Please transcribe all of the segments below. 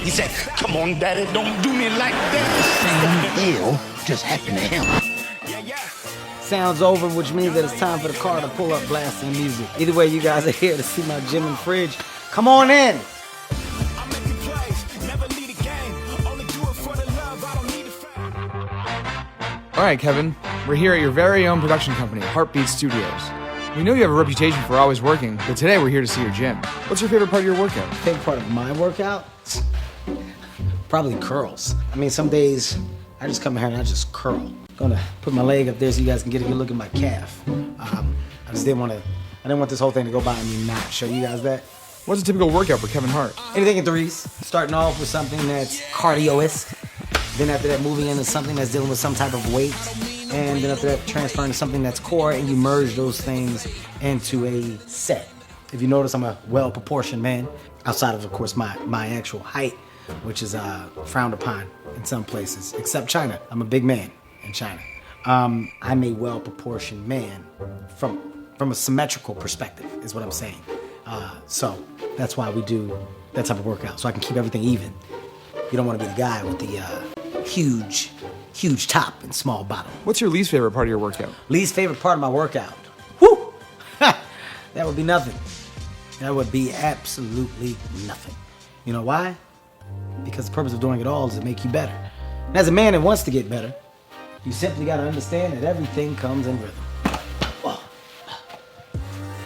He said, come on, daddy, don't do me like that. Same deal just happened to him. Sound's over, which means that it's time for the car to pull up blasting music. Either way, you guys are here to see my gym and fridge. Come on in. All right, Kevin, we're here at your very own production company, Heartbeat Studios. We know you have a reputation for always working, but today we're here to see your gym. What's your favorite part of your workout? Favorite part of my workout? Probably curls. I mean, some days I just come here and I just curl. Gonna put my leg up there so you guys can get a good look at my calf. I didn't want this whole thing to go by and me not show you guys that. What's a typical workout for Kevin Hart? Anything in threes. Starting off with something that's cardio-esque. Then after that, moving into something that's dealing with some type of weight. And then after that, transferring to something that's core, and you merge those things into a set. If you notice, I'm a well-proportioned man, outside of course, my actual height, which is frowned upon in some places, except China. I'm a big man in China. I'm a well-proportioned man from a symmetrical perspective, is what I'm saying. So that's why we do that type of workout, so I can keep everything even. You don't want to be the guy with the huge top and small bottom. What's your least favorite part of your workout? Least favorite part of my workout? Whew! That would be nothing. That would be absolutely nothing. You know why? Because the purpose of doing it all is to make you better. And as a man that wants to get better, you simply got to understand that everything comes in rhythm. Oh.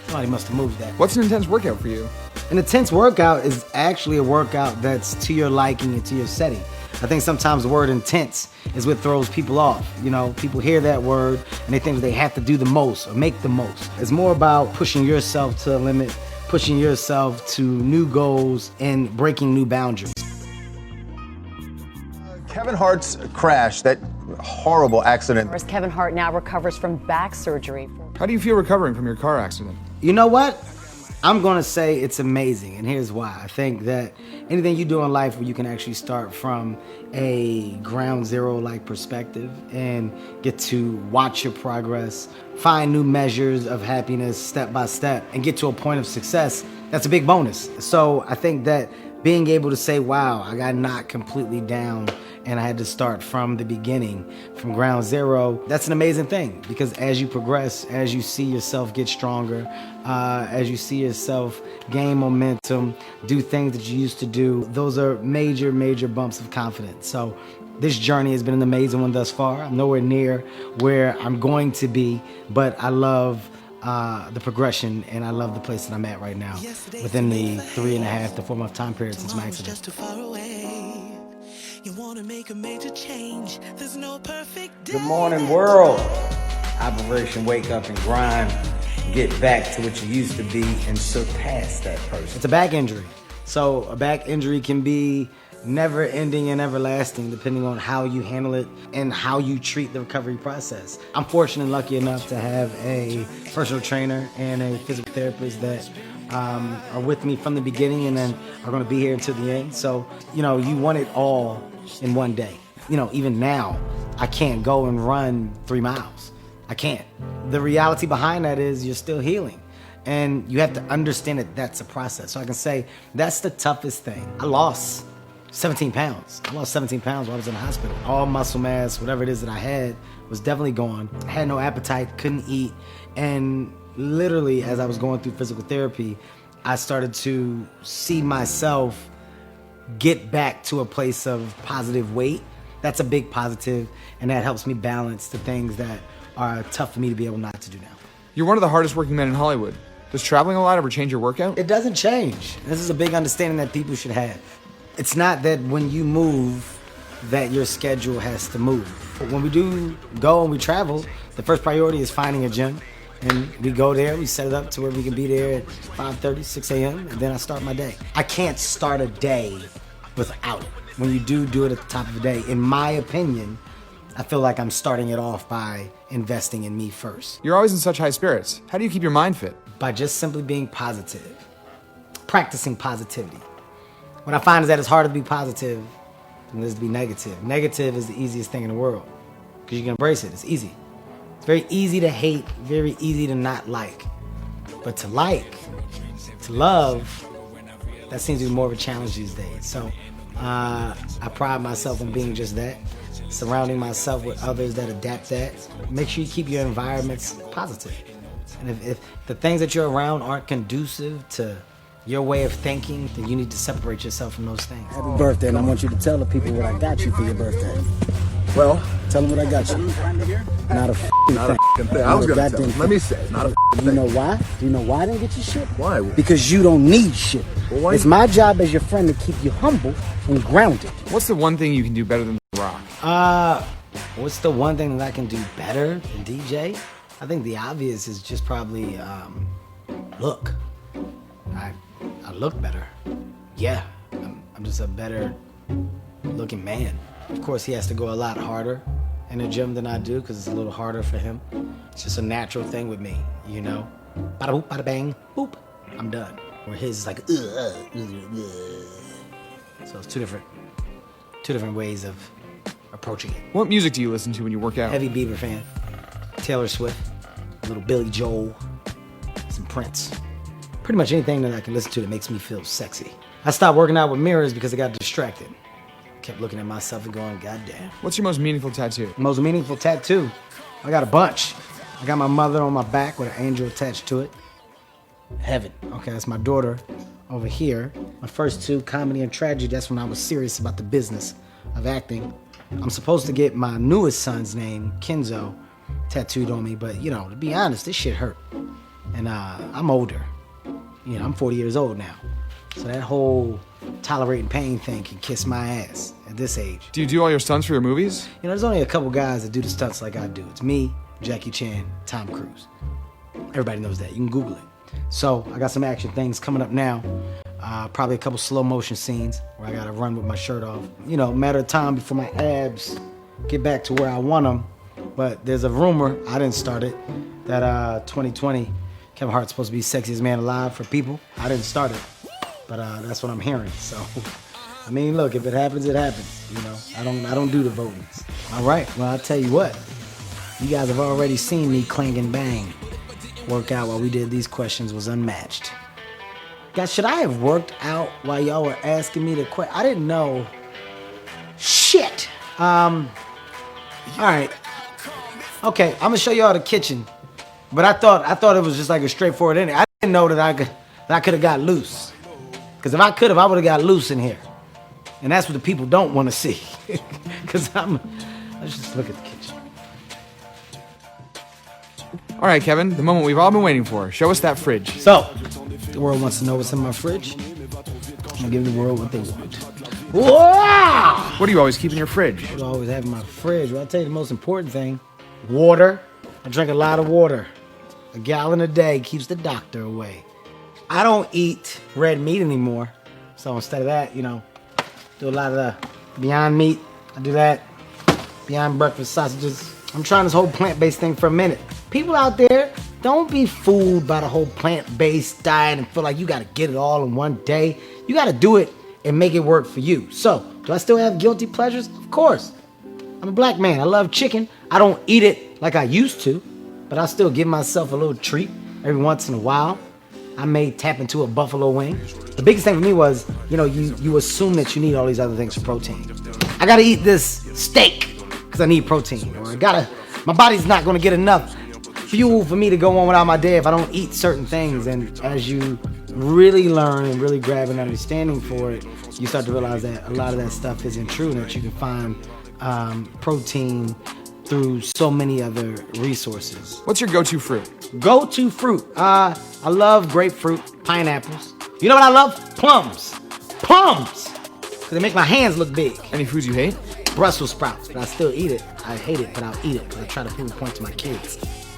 Somebody must have moved that. What's an intense workout for you? An intense workout is actually a workout that's to your liking and to your setting. I think sometimes the word intense is what throws people off. You know, people hear that word and they think that they have to do the most or make the most. It's more about pushing yourself to the limit, pushing yourself to new goals and breaking new boundaries. Kevin Hart's crash, that horrible accident. Kevin Hart now recovers from back surgery. How do you feel recovering from your car accident? You know what? I'm gonna say it's amazing, and here's why. I think that anything you do in life where you can actually start from a ground zero-like perspective and get to watch your progress, find new measures of happiness step by step, and get to a point of success, that's a big bonus. So I think that being able to say, wow, I got knocked completely down and I had to start from the beginning, from ground zero, that's an amazing thing, because as you progress, as you see yourself get stronger, as you see yourself gain momentum, do things that you used to do, those are major, major bumps of confidence. So this journey has been an amazing one thus far. I'm nowhere near where I'm going to be, but I love the progression, and I love the place that I'm at right now within the 3.5 to 4 month time period since my accident. You want to make a major change. There's no perfect day. Good morning, world. Operation Wake Up and Grind. Get back to what you used to be and surpass that person. It's a back injury. So a back injury can be never ending and everlasting depending on how you handle it and how you treat the recovery process. I'm fortunate and lucky enough to have a personal trainer and a physical therapist that are with me from the beginning and then are going to be here until the end. So, you know, you want it all in one day. You know, even now, I can't go and run 3 miles. I can't. The reality behind that is you're still healing. And you have to understand that that's a process. So I can say that's the toughest thing. I lost 17 pounds. I lost 17 pounds while I was in the hospital. All muscle mass, whatever it is that I had, was definitely gone. I had no appetite, couldn't eat. And literally, as I was going through physical therapy, I started to see myself get back to a place of positive weight. That's a big positive, and that helps me balance the things that are tough for me to be able not to do now. You're one of the hardest working men in Hollywood. Does traveling a lot ever change your workout? It doesn't change. This is a big understanding that people should have. It's not that when you move that your schedule has to move. But when we do go and we travel, the first priority is finding a gym. And we go there, we set it up to where we can be there at 5:30, 6 a.m., and then I start my day. I can't start a day without it. When you do it at the top of the day, in my opinion, I feel like I'm starting it off by investing in me first. You're always in such high spirits. How do you keep your mind fit? By just simply being positive, practicing positivity. What I find is that it's harder to be positive than it is to be negative. Negative is the easiest thing in the world because you can embrace it. It's easy. It's very easy to hate, very easy to not like. But to like, to love, that seems to be more of a challenge these days. So I pride myself on being just that, surrounding myself with others that adapt that. Make sure you keep your environments positive. And if the things that you're around aren't conducive to your way of thinking, then you need to separate yourself from those things. Happy birthday, and I want you to tell the people what I got you for your birthday. Well, Tell them what I got you. Not a f***ing not a thing. f***ing thing. I was gonna tell goddamn him. Let me say, not a f***ing You thing. know why? Do you know why I didn't get you shit? Why? Because you don't need shit. Well, why It's you- my job as your friend to keep you humble and grounded. What's the one thing you can do better than The Rock? What's the one thing that I can do better than DJ? I think the obvious is just probably look. I look better. Yeah, I'm just a better looking man. Of course, he has to go a lot harder in the gym than I do because it's a little harder for him. It's just a natural thing with me, you know? Bada boop, bada bang, boop, I'm done. Where his is like, ugh. So it's two different ways of approaching it. What music do you listen to when you work out? Heavy Bieber fan, Taylor Swift, a little Billy Joel, some Prince. Pretty much anything that I can listen to that makes me feel sexy. I stopped working out with mirrors because I got distracted. Kept looking at myself and going, God damn. What's your most meaningful tattoo? Most meaningful tattoo? I got a bunch. I got my mother on my back with an angel attached to it. Heaven. Okay, that's my daughter over here. My first two, comedy and tragedy, that's when I was serious about the business of acting. I'm supposed to get my newest son's name, Kenzo, tattooed on me, but you know, to be honest, this shit hurt. And I'm older. You know, I'm 40 years old now. So that whole tolerating pain thing can kiss my ass at this age. Do you do all your stunts for your movies? You know, there's only a couple guys that do the stunts like I do. It's me, Jackie Chan, Tom Cruise. Everybody knows that. You can Google it. So I got some action things coming up now. Probably a couple slow motion scenes where I gotta run with my shirt off. You know, matter of time before my abs get back to where I want them. But there's a rumor, I didn't start it, that 2020, Kevin Hart's supposed to be sexiest man alive for people. I didn't start it, but that's what I'm hearing. So, I mean, look, if it happens, it happens. You know, I don't do the votings. All right, well, I'll tell you what. You guys have already seen me clang and bang. Work out while we did these questions was unmatched. Guys, should I have worked out while y'all were asking me the question? I didn't know. Shit. All right. Okay, I'm gonna show y'all the kitchen. But I thought it was just like a straightforward ending. I didn't know that I could have got loose. Because if I could have, I would have got loose in here. And that's what the people don't want to see. Because let's just look at the kitchen. All right, Kevin, the moment we've all been waiting for. Show us that fridge. So, the world wants to know what's in my fridge. I'm gonna give the world what they want. Wow! What do you always keep in your fridge? What do I always have in my fridge? Well, I'll tell you the most important thing. Water. I drink a lot of water. A gallon a day keeps the doctor away. I don't eat red meat anymore. So instead of that, you know, do a lot of the Beyond Meat. I do that. Beyond breakfast sausages. I'm trying this whole plant-based thing for a minute. People out there, don't be fooled by the whole plant-based diet and feel like you gotta get it all in one day. You gotta do it and make it work for you. So, do I still have guilty pleasures? Of course. I'm a black man. I love chicken. I don't eat it like I used to, but I still give myself a little treat every once in a while. I may tap into a buffalo wing. The biggest thing for me was, you know, you assume that you need all these other things for protein. I gotta eat this steak because I need protein, or my body's not gonna get enough fuel for me to go on without my day if I don't eat certain things. And as you really learn and really grab an understanding for it, you start to realize that a lot of that stuff isn't true, and that you can find protein through so many other resources. What's your go-to fruit? Go-to fruit. I love grapefruit, pineapples. You know what I love? Plums. Plums! Because they make my hands look big. Any foods you hate? Brussels sprouts, but I still eat it. I hate it, but I'll eat it because I try to prove a point to my kids.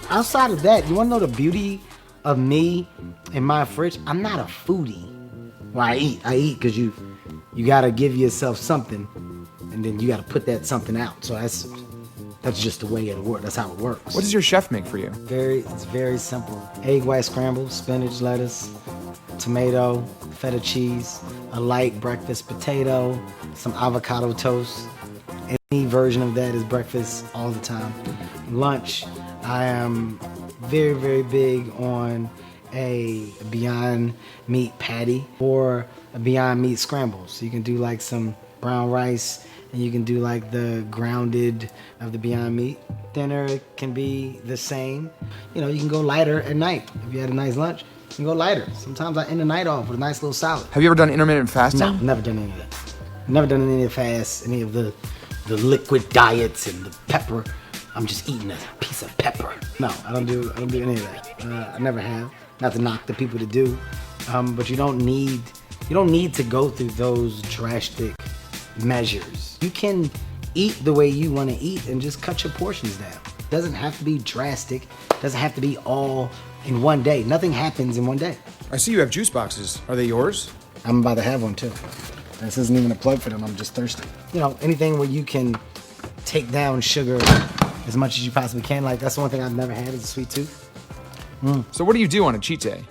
Outside of that, you want to know the beauty of me and my fridge? I'm not a foodie. Well, I eat because you got to give yourself something, and then you got to put that something out. So that's just the way it works. That's how it works. What does your chef make for you? It's very simple. Egg white scramble, spinach, lettuce, tomato, feta cheese, a light breakfast potato, some avocado toast. Any version of that is breakfast all the time. Lunch, I am very, very big on a Beyond Meat patty or a Beyond Meat scramble. So you can do like some brown rice and you can do like the grounded of the Beyond Meat. Dinner can be the same. You know, you can go lighter at night. If you had a nice lunch, you can go lighter. Sometimes I end the night off with a nice little salad. Have you ever done intermittent fasting? No, never done any of that. Never done any of the fasts, any of the liquid diets and the pepper. I'm just eating a piece of pepper. No, I don't do any of that. I never have. Not to knock the people that do, but you don't need to go through those drastic measures. You can eat the way you want to eat and just cut your portions down. It doesn't have to be drastic. It doesn't have to be all in one day. Nothing happens in one day. I see you have juice boxes. Are they yours? I'm about to have one too. This isn't even a plug for them. I'm just thirsty. You know, anything where you can take down sugar as much as you possibly can. Like, that's the one thing I've never had is a sweet tooth. So what do you do on a cheat day?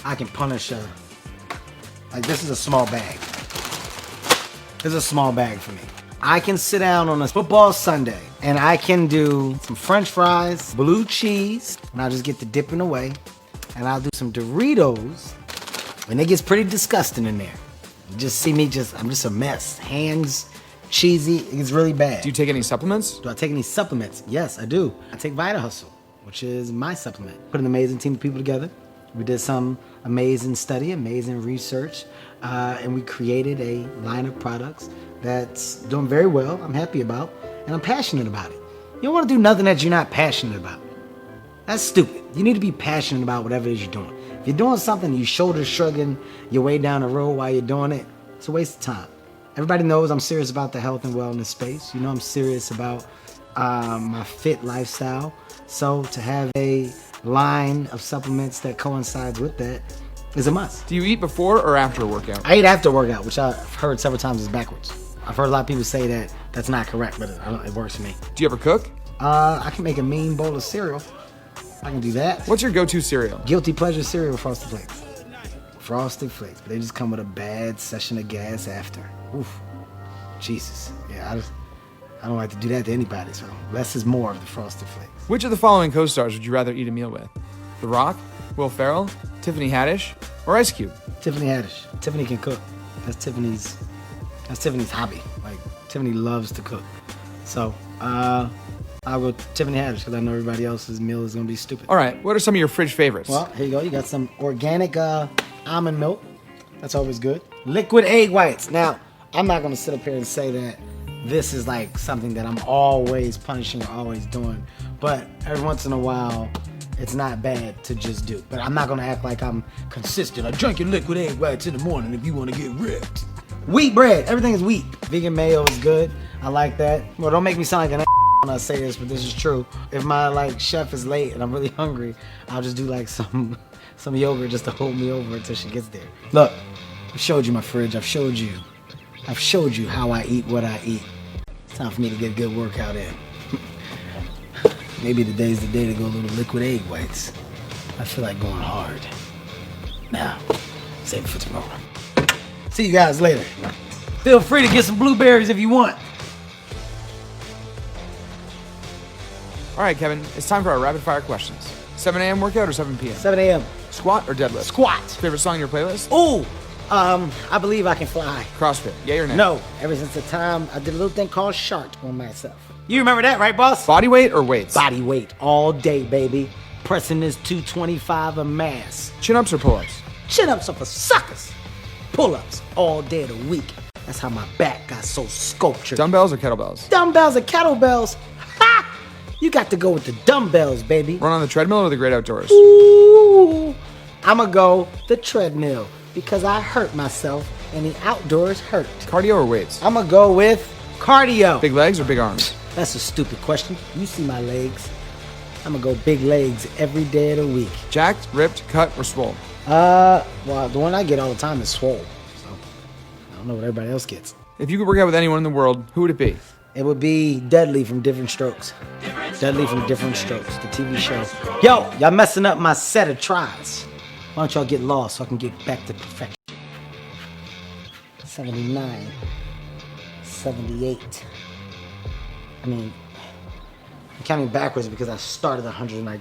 I can punish like, this is a small bag. This is a small bag for me. I can sit down on a football Sunday and I can do some French fries, blue cheese, and I'll just get the dipping away. And I'll do some Doritos, and it gets pretty disgusting in there. You just see me I'm just a mess. Hands, cheesy, it gets really bad. Do you take any supplements? Do I take any supplements? Yes, I do. I take Vita Hustle, which is my supplement. Put an amazing team of people together. We did some amazing study, amazing research, and we created a line of products that's doing very well, I'm happy about, and I'm passionate about it. You don't want to do nothing that you're not passionate about. That's stupid. You need to be passionate about whatever it is you're doing. If you're doing something, you shoulder shrugging your way down the road while you're doing it, it's a waste of time. Everybody knows I'm serious about the health and wellness space. You know I'm serious about my fit lifestyle. So to have a line of supplements that coincides with that is a must. Do you eat before or after a workout? I eat after a workout, which I've heard several times is backwards. I've heard a lot of people say that that's not correct, but it works for me. Do you ever cook? I can make a mean bowl of cereal. I can do that. What's your go-to cereal? Guilty pleasure cereal, Frosted Flakes. Frosted Flakes, but they just come with a bad session of gas after. Oof. Jesus. Yeah, I don't like to do that to anybody, so less is more of the Frosted Flakes. Which of the following co-stars would you rather eat a meal with? The Rock, Will Ferrell, Tiffany Haddish, or Ice Cube? Tiffany Haddish. Tiffany can cook. That's Tiffany's hobby. Like, Tiffany loves to cook. So, I'll go Tiffany Haddish because I know everybody else's meal is going to be stupid. All right, what are some of your fridge favorites? Well, here you go. You got some organic almond milk. That's always good. Liquid egg whites. Now, I'm not going to sit up here and say that this is like something that I'm always punishing or always doing. But every once in a while, it's not bad to just do. But I'm not going to act like I'm consistent. I drink your liquid egg whites in the morning if you want to get ripped. Wheat bread. Everything is wheat. Vegan mayo is good. I like that. Well, don't make me sound like an when I say this, but this is true. If my chef is late and I'm really hungry, I'll just do like some yogurt just to hold me over until she gets there. Look, I've showed you my fridge. I've showed you how I eat what I eat. It's time for me to get a good workout in. Maybe today's the day to go a little liquid egg whites. I feel like going hard. Now, save it for tomorrow. See you guys later. Feel free to get some blueberries if you want. All right, Kevin, it's time for our rapid fire questions. 7 a.m. workout or 7 p.m.? 7 a.m. Squat or deadlift? Squat. Favorite song in your playlist? Ooh, I Believe I Can Fly. CrossFit, yay or nay? No, ever since the time I did a little thing called Shark on myself. You remember that, right, boss? Body weight or weights? Body weight all day, baby. Pressing this 225 a mass. Chin-ups or pull-ups? Chin-ups are for suckers. Pull-ups all day of the week. That's how my back got so sculptured. Dumbbells or kettlebells? Dumbbells or kettlebells? Ha! You got to go with the dumbbells, baby. Run on the treadmill or the great outdoors? Ooh, I'ma go the treadmill because I hurt myself and the outdoors hurt. Cardio or weights? I'ma go with cardio. Big legs or big arms? That's a stupid question. You see my legs. I'ma go big legs every day of the week. Jacked, ripped, cut, or swole? Well, the one I get all the time is swole. So I don't know what everybody else gets. If you could work out with anyone in the world, who would it be? It would be Deadly from Different Strokes. Deadly from Different Strokes, the TV show. Yo, y'all messing up my set of tries. Why don't y'all get lost so I can get back to perfection? 79, 78. I'm counting backwards because I started 100 and I